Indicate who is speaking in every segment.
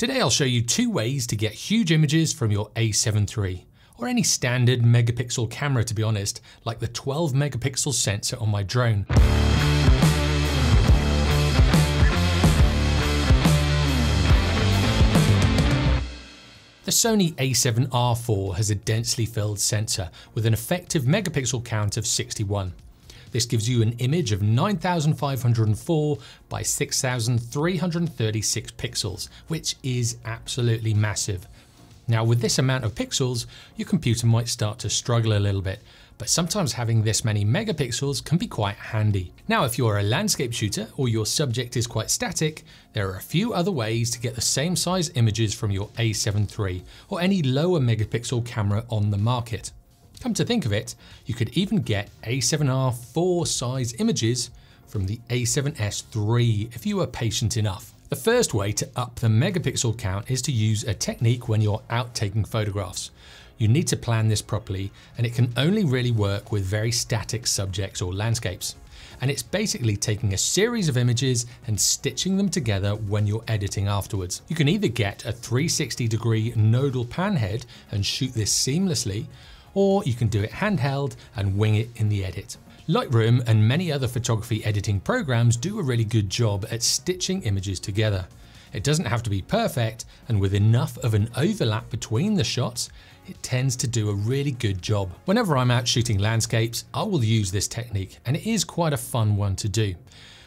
Speaker 1: Today I'll show you two ways to get huge images from your a7 III, or any standard megapixel camera to be honest, like the 12 megapixel sensor on my drone. The Sony a7 IV has a densely filled sensor with an effective megapixel count of 61. This gives you an image of 9,504 by 6,336 pixels, which is absolutely massive. Now with this amount of pixels, your computer might start to struggle a little bit, but sometimes having this many megapixels can be quite handy. Now if you're a landscape shooter or your subject is quite static, there are a few other ways to get the same size images from your a7 III or any lower megapixel camera on the market. Come to think of it, you could even get a7R IV size images from the a7S III if you were patient enough. The first way to up the megapixel count is to use a technique when you're out taking photographs. You need to plan this properly, and it can only really work with very static subjects or landscapes. And it's basically taking a series of images and stitching them together when you're editing afterwards. You can either get a 360-degree nodal pan head and shoot this seamlessly, or you can do it handheld and wing it in the edit. Lightroom and many other photography editing programs do a really good job at stitching images together. It doesn't have to be perfect, and with enough of an overlap between the shots, it tends to do a really good job. Whenever I'm out shooting landscapes, I will use this technique, and it is quite a fun one to do.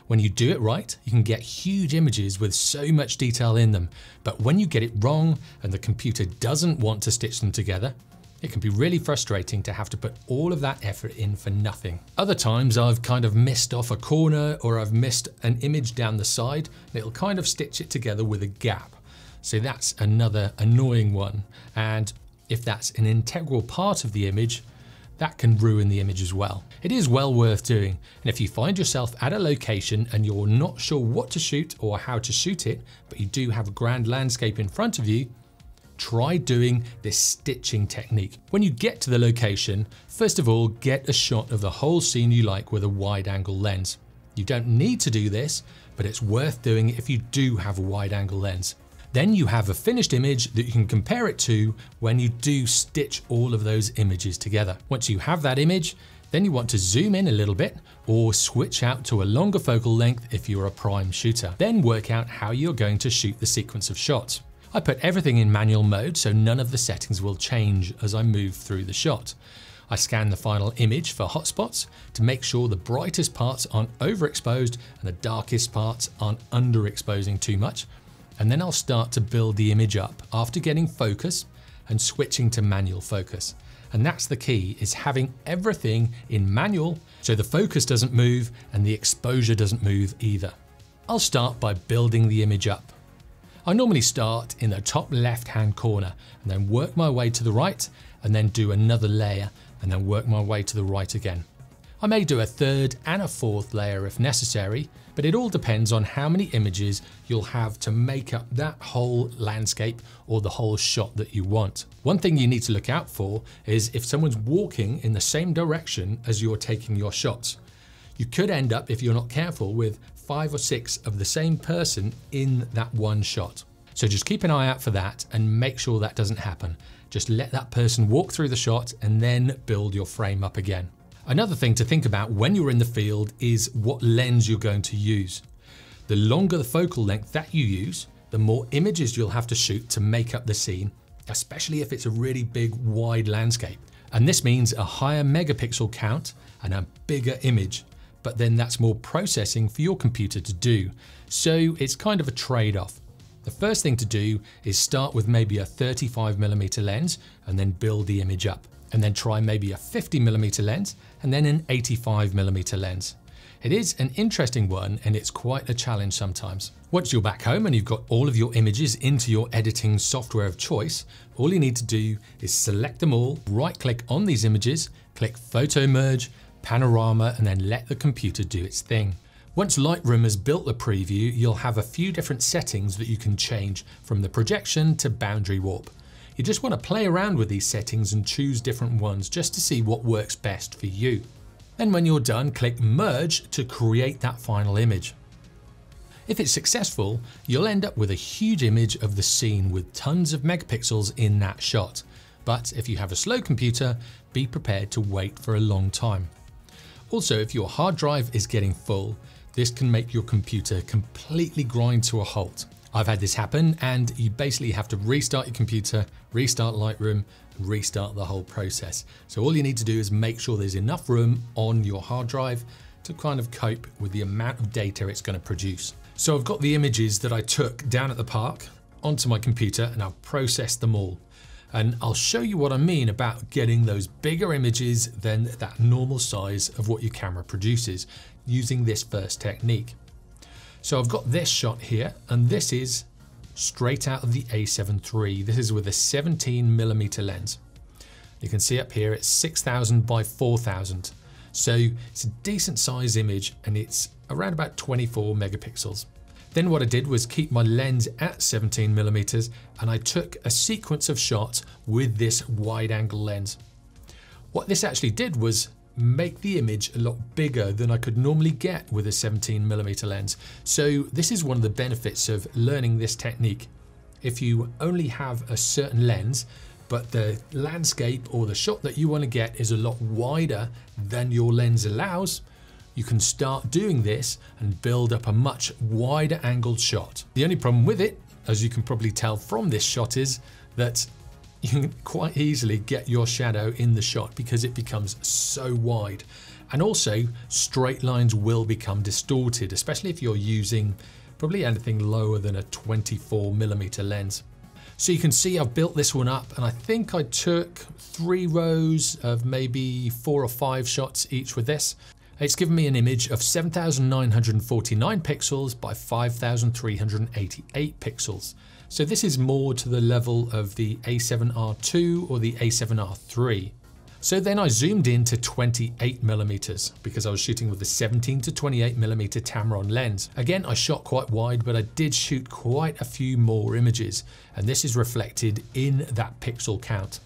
Speaker 1: When you do it right, you can get huge images with so much detail in them, but when you get it wrong and the computer doesn't want to stitch them together, it can be really frustrating to have to put all of that effort in for nothing. Other times I've kind of missed off a corner or I've missed an image down the side and it'll kind of stitch it together with a gap. So that's another annoying one. And if that's an integral part of the image, that can ruin the image as well. It is well worth doing. And if you find yourself at a location and you're not sure what to shoot or how to shoot it, but you do have a grand landscape in front of you, try doing this stitching technique. When you get to the location, first of all, get a shot of the whole scene you like with a wide angle lens. You don't need to do this, but it's worth doing if you do have a wide angle lens. Then you have a finished image that you can compare it to when you do stitch all of those images together. Once you have that image, then you want to zoom in a little bit or switch out to a longer focal length if you're a prime shooter. Then work out how you're going to shoot the sequence of shots. I put everything in manual mode so none of the settings will change as I move through the shot. I scan the final image for hotspots to make sure the brightest parts aren't overexposed and the darkest parts aren't underexposing too much. And then I'll start to build the image up after getting focus and switching to manual focus. And that's the key, is having everything in manual so the focus doesn't move and the exposure doesn't move either. I'll start by building the image up. I normally start in the top left-hand corner and then work my way to the right and then do another layer and then work my way to the right again. I may do a third and a fourth layer if necessary, but it all depends on how many images you'll have to make up that whole landscape or the whole shot that you want. One thing you need to look out for is if someone's walking in the same direction as you're taking your shots. You could end up, if you're not careful, with 5 or 6 of the same person in that one shot. So just keep an eye out for that and make sure that doesn't happen. Just let that person walk through the shot and then build your frame up again. Another thing to think about when you're in the field is what lens you're going to use. The longer the focal length that you use, the more images you'll have to shoot to make up the scene, especially if it's a really big, wide landscape. And this means a higher megapixel count and a bigger image. But then that's more processing for your computer to do. So it's kind of a trade-off. The first thing to do is start with maybe a 35mm lens and then build the image up. And then try maybe a 50mm lens and then an 85mm lens. It is an interesting one and it's quite a challenge sometimes. Once you're back home and you've got all of your images into your editing software of choice, all you need to do is select them all, right-click on these images, click Photo Merge, Panorama, and then let the computer do its thing. Once Lightroom has built the preview, you'll have a few different settings that you can change from the projection to boundary warp. You just want to play around with these settings and choose different ones just to see what works best for you. Then when you're done, click Merge to create that final image. If it's successful, you'll end up with a huge image of the scene with tons of megapixels in that shot. But if you have a slow computer, be prepared to wait for a long time. Also, if your hard drive is getting full, this can make your computer completely grind to a halt. I've had this happen, and you basically have to restart your computer, restart Lightroom, and restart the whole process. So all you need to do is make sure there's enough room on your hard drive to kind of cope with the amount of data it's going to produce. So I've got the images that I took down at the park onto my computer, and I've processed them all. And I'll show you what I mean about getting those bigger images than that normal size of what your camera produces using this first technique. So I've got this shot here, and this is straight out of the a7 III. This is with a 17mm lens. You can see up here it's 6000 by 4000. So it's a decent size image, and it's around about 24 megapixels. Then what I did was keep my lens at 17mm, and I took a sequence of shots with this wide angle lens. What this actually did was make the image a lot bigger than I could normally get with a 17mm lens. So this is one of the benefits of learning this technique. If you only have a certain lens, but the landscape or the shot that you want to get is a lot wider than your lens allows, you can start doing this and build up a much wider angled shot. The only problem with it, as you can probably tell from this shot, is that you can quite easily get your shadow in the shot because it becomes so wide. And also straight lines will become distorted, especially if you're using probably anything lower than a 24mm lens. So you can see I've built this one up, and I think I took 3 rows of maybe 4 or 5 shots each with this. It's given me an image of 7949 pixels by 5388 pixels. So this is more to the level of the a7R II or the a7R III. So then I zoomed in to 28mm because I was shooting with a 17 to 28mm Tamron lens. Again, I shot quite wide, but I did shoot quite a few more images, and this is reflected in that pixel count.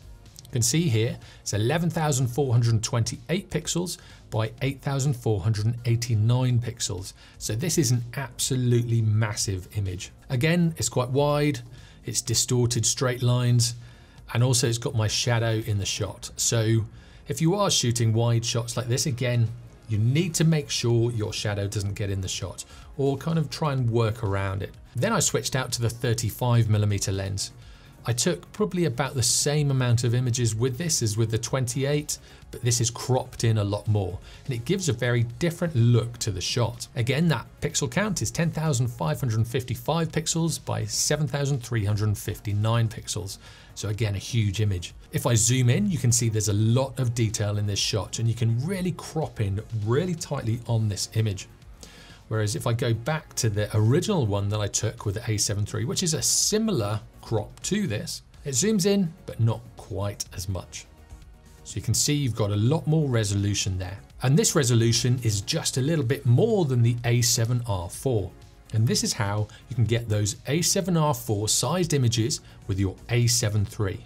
Speaker 1: You can see here it's 11,428 pixels by 8,489 pixels. So this is an absolutely massive image. Again, it's quite wide, it's distorted straight lines, and also it's got my shadow in the shot. So if you are shooting wide shots like this, again, you need to make sure your shadow doesn't get in the shot, or kind of try and work around it. Then I switched out to the 35mm lens. I took probably about the same amount of images with this as with the 28, but this is cropped in a lot more, and it gives a very different look to the shot. Again, that pixel count is 10,555 pixels by 7,359 pixels. So again, a huge image. If I zoom in, you can see there's a lot of detail in this shot, and you can really crop in really tightly on this image. Whereas if I go back to the original one that I took with the a7 III, which is a similar crop to this, it zooms in, but not quite as much. So you can see you've got a lot more resolution there. And this resolution is just a little bit more than the a7R IV. And this is how you can get those a7R IV sized images with your a7 III.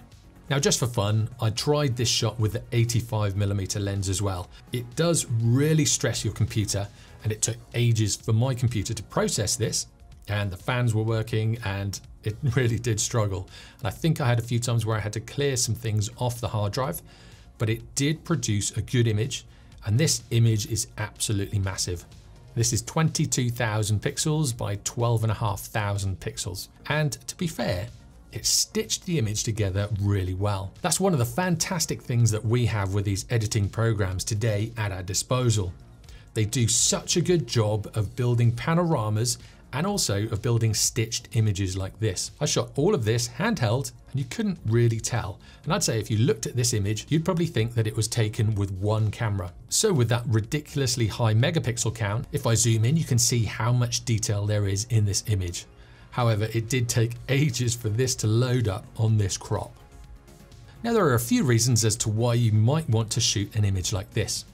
Speaker 1: Now, just for fun, I tried this shot with the 85mm lens as well. It does really stress your computer, and it took ages for my computer to process this, and the fans were working, and it really did struggle. And I think I had a few times where I had to clear some things off the hard drive, but it did produce a good image, and this image is absolutely massive. This is 22,000 pixels by 12,500 pixels. And to be fair, it stitched the image together really well. That's one of the fantastic things that we have with these editing programs today at our disposal. They do such a good job of building panoramas and also of building stitched images like this. I shot all of this handheld, and you couldn't really tell. And I'd say if you looked at this image, you'd probably think that it was taken with one camera. So with that ridiculously high megapixel count, if I zoom in, you can see how much detail there is in this image. However, it did take ages for this to load up on this crop. Now, there are a few reasons as to why you might want to shoot an image like this.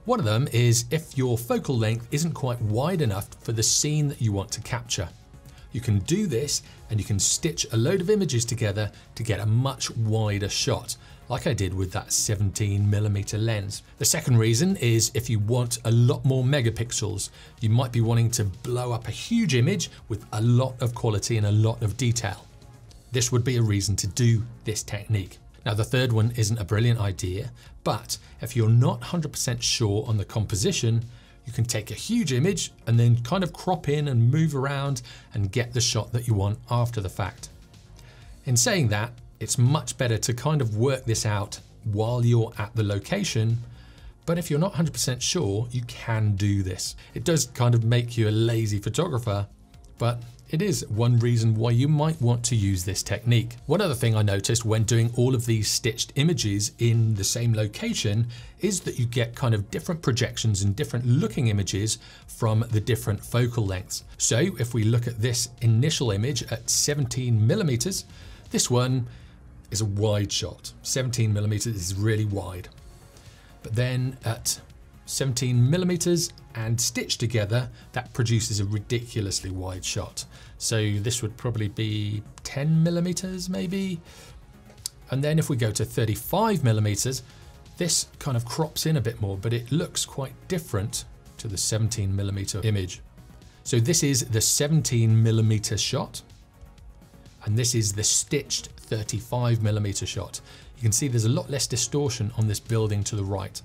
Speaker 1: One of them is if your focal length isn't quite wide enough for the scene that you want to capture. You can do this and you can stitch a load of images together to get a much wider shot, like I did with that 17mm lens. The second reason is if you want a lot more megapixels, you might be wanting to blow up a huge image with a lot of quality and a lot of detail. This would be a reason to do this technique. Now the third one isn't a brilliant idea, but if you're not 100% sure on the composition, you can take a huge image and then kind of crop in and move around and get the shot that you want after the fact. In saying that, it's much better to kind of work this out while you're at the location, but if you're not 100% sure, you can do this. It does kind of make you a lazy photographer, but it is one reason why you might want to use this technique. One other thing I noticed when doing all of these stitched images in the same location is that you get kind of different projections and different looking images from the different focal lengths. So if we look at this initial image at 17mm, this one is a wide shot. 17mm is really wide. But then at 17mm and stitched together, that produces a ridiculously wide shot. So this would probably be 10mm maybe. And then if we go to 35mm, this kind of crops in a bit more, but it looks quite different to the 17mm image. So this is the 17mm shot, and this is the stitched 35mm shot. You can see there's a lot less distortion on this building to the right.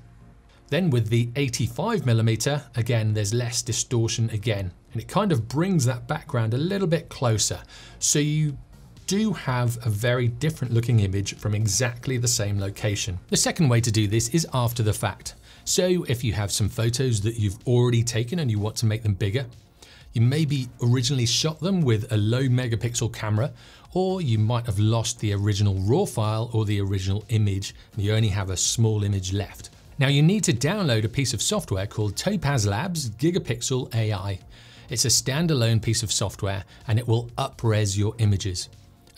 Speaker 1: Then with the 85mm, again, there's less distortion again, and it kind of brings that background a little bit closer. So you do have a very different looking image from exactly the same location. The second way to do this is after the fact. So if you have some photos that you've already taken and you want to make them bigger, you maybe originally shot them with a low megapixel camera, or you might have lost the original RAW file or the original image and you only have a small image left. Now you need to download a piece of software called Topaz Gigapixel AI. It's a standalone piece of software and it will up-res your images.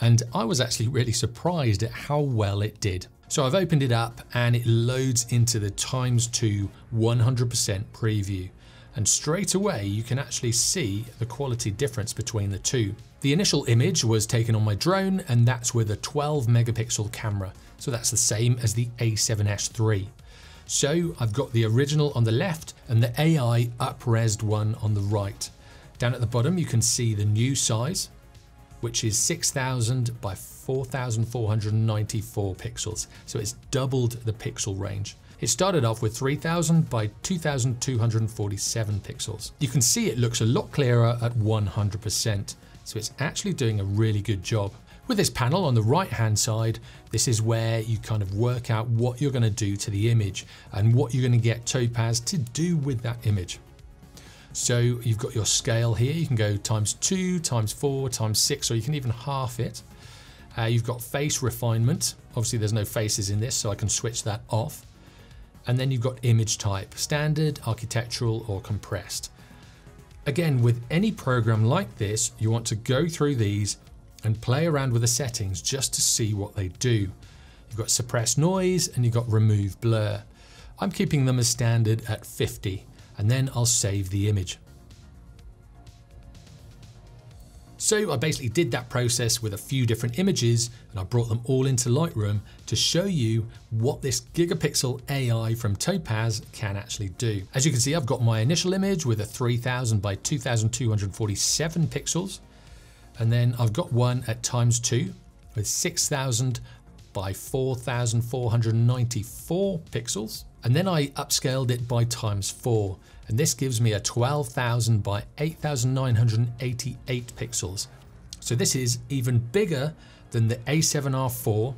Speaker 1: And I was actually really surprised at how well it did. So I've opened it up and it loads into the ×2 100% preview. And straight away you can actually see the quality difference between the two. The initial image was taken on my drone and that's with a 12 megapixel camera. So that's the same as the a7iii. So I've got the original on the left and the AI up-resed one on the right. Down at the bottom you can see the new size, which is 6000 by 4494 pixels. So it's doubled the pixel range. It started off with 3000 by 2247 pixels. You can see it looks a lot clearer at 100%. So it's actually doing a really good job. With this panel on the right hand side, this is where you kind of work out what you're going to do to the image and what you're going to get Topaz to do with that image. So you've got your scale here, you can go ×2, ×4, ×6, or you can even half it. You've got face refinement, obviously there's no faces in this so I can switch that off. And then you've got image type, standard, architectural or compressed. Again, with any program like this, you want to go through these and play around with the settings just to see what they do. You've got suppress noise and you've got remove blur. I'm keeping them as standard at 50 and then I'll save the image. So I basically did that process with a few different images and I brought them all into Lightroom to show you what this Gigapixel AI from Topaz can actually do. As you can see, I've got my initial image with a 3000 by 2247 pixels. And then I've got one at ×2 with 6000 by 4494 pixels. And then I upscaled it by ×4. And this gives me a 12,000 by 8988 pixels. So this is even bigger than the a7iii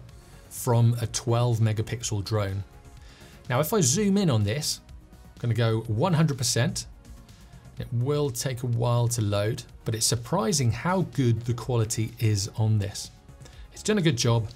Speaker 1: from a 12 megapixel drone. Now, if I zoom in on this, I'm going to go 100%. It will take a while to load, but it's surprising how good the quality is on this. It's done a good job,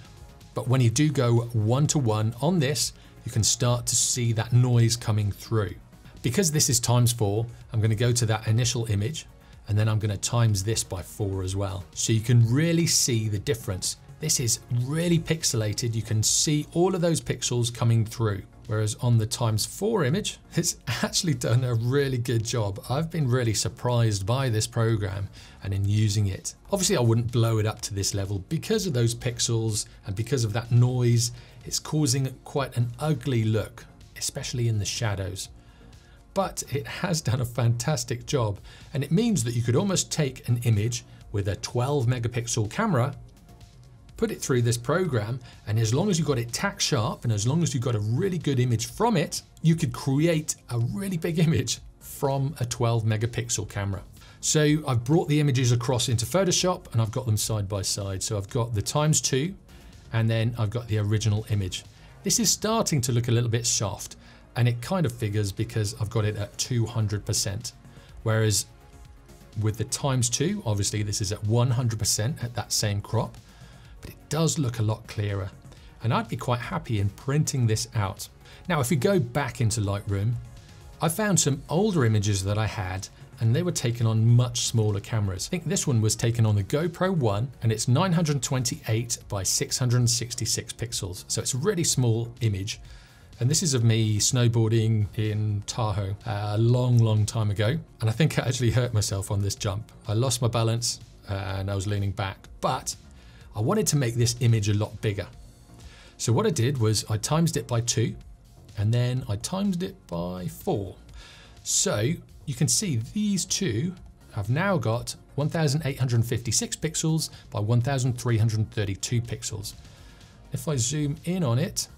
Speaker 1: but when you do go 1:1 on this, you can start to see that noise coming through. Because this is ×4, I'm going to go to that initial image and then I'm going to times this by 4 as well. So you can really see the difference. This is really pixelated. You can see all of those pixels coming through. Whereas on the ×4 image, it's actually done a really good job. I've been really surprised by this program and in using it. Obviously I wouldn't blow it up to this level because of those pixels and because of that noise. It's causing quite an ugly look, especially in the shadows. But it has done a fantastic job, and it means that you could almost take an image with a 12 megapixel camera, put it through this program, and as long as you got it tack sharp and as long as you got a really good image from it, you could create a really big image from a 12 megapixel camera. So I've brought the images across into Photoshop and I've got them side by side. So I've got the ×2 and then I've got the original image. This is starting to look a little bit soft, and it kind of figures because I've got it at 200%. Whereas with the ×2, obviously this is at 100% at that same crop, but it does look a lot clearer. And I'd be quite happy in printing this out. Now, if we go back into Lightroom, I found some older images that I had, and they were taken on much smaller cameras. I think this one was taken on the GoPro 1, and it's 928 by 666 pixels. So it's a really small image. And this is of me snowboarding in Tahoe a long time ago. And I think I actually hurt myself on this jump. I lost my balance and I was leaning back, but I wanted to make this image a lot bigger. So what I did was I times it by 2, and then I times it by 4. So you can see these two have now got 1856 pixels by 1332 pixels. If I zoom in on it,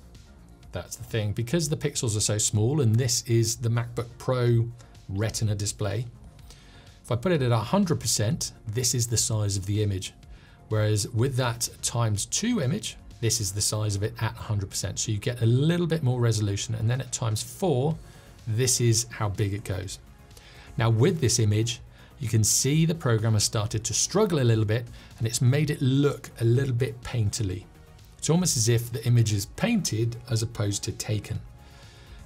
Speaker 1: that's the thing, because the pixels are so small, and this is the MacBook Pro Retina display. If I put it at 100%, this is the size of the image. Whereas with that ×2 image, this is the size of it at 100%. So you get a little bit more resolution, and then at ×4, this is how big it goes. Now with this image, you can see the program has started to struggle a little bit, and it's made it look a little bit painterly. It's almost as if the image is painted as opposed to taken.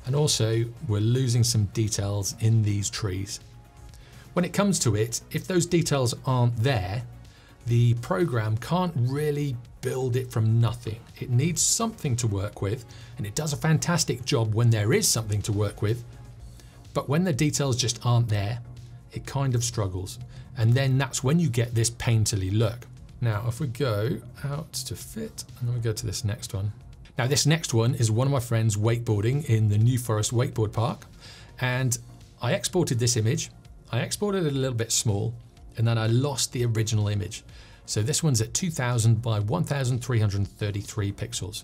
Speaker 1: And also we're losing some details in these trees. When it comes to it, if those details aren't there, the program can't really build it from nothing. It needs something to work with, and it does a fantastic job when there is something to work with. But when the details just aren't there, it kind of struggles. And then that's when you get this painterly look. Now, if we go out to fit, and then we go to this next one. Now, this next one is one of my friends wakeboarding in the New Forest Wakeboard Park. And I exported this image. I exported it a little bit small, and then I lost the original image. So this one's at 2000 by 1333 pixels.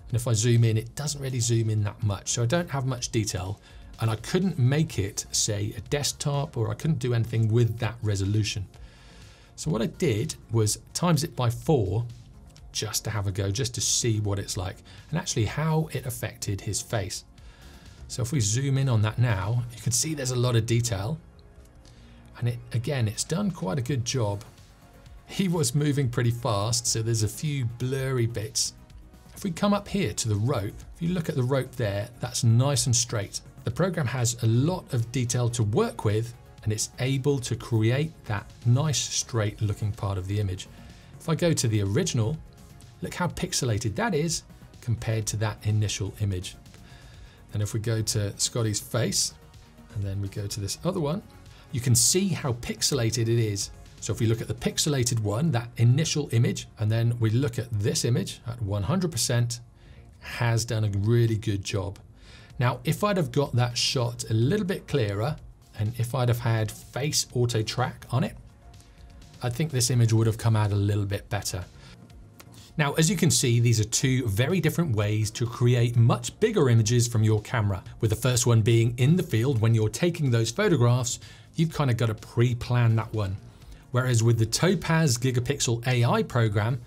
Speaker 1: And if I zoom in, it doesn't really zoom in that much. So I don't have much detail, and I couldn't make it, say, a desktop, or I couldn't do anything with that resolution. So what I did was times it by 4 just to have a go, just to see what it's like and actually how it affected his face. So if we zoom in on that now, you can see there's a lot of detail, and again, it's done quite a good job. He was moving pretty fast, so there's a few blurry bits. If we come up here to the rope, if you look at the rope there, that's nice and straight. The program has a lot of detail to work with, and it's able to create that nice straight looking part of the image. If I go to the original, look how pixelated that is compared to that initial image. And if we go to Scotty's face, and then we go to this other one, you can see how pixelated it is. So if we look at the pixelated one, that initial image, and then we look at this image at 100%, has done a really good job. Now, if I'd have got that shot a little bit clearer, and if I'd have had face auto track on it, I think this image would have come out a little bit better. Now, as you can see, these are two very different ways to create much bigger images from your camera. With the first one being in the field, when you're taking those photographs, you've kind of got to pre-plan that one. Whereas with the Topaz Gigapixel AI program,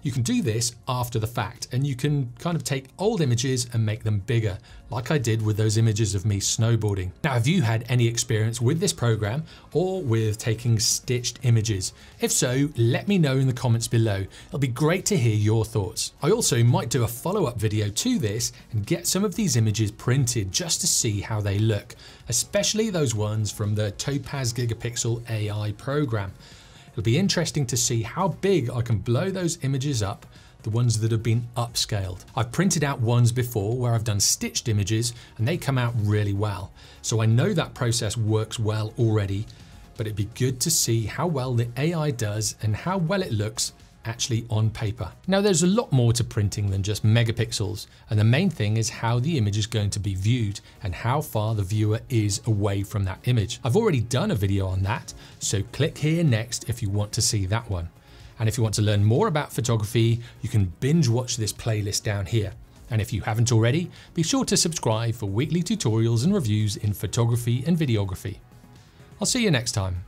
Speaker 1: you can do this after the fact, and you can kind of take old images and make them bigger, like I did with those images of me snowboarding. Now, have you had any experience with this program or with taking stitched images? If so, let me know in the comments below. It'll be great to hear your thoughts. I also might do a follow-up video to this and get some of these images printed just to see how they look, especially those ones from the Topaz Gigapixel AI program. It'll be interesting to see how big I can blow those images up, the ones that have been upscaled. I've printed out ones before where I've done stitched images and they come out really well. So I know that process works well already, but it'd be good to see how well the AI does and how well it looks actually on paper. Now there's a lot more to printing than just megapixels, and the main thing is how the image is going to be viewed and how far the viewer is away from that image. I've already done a video on that, so click here next if you want to see that one. And if you want to learn more about photography, you can binge watch this playlist down here. And if you haven't already, be sure to subscribe for weekly tutorials and reviews in photography and videography. I'll see you next time.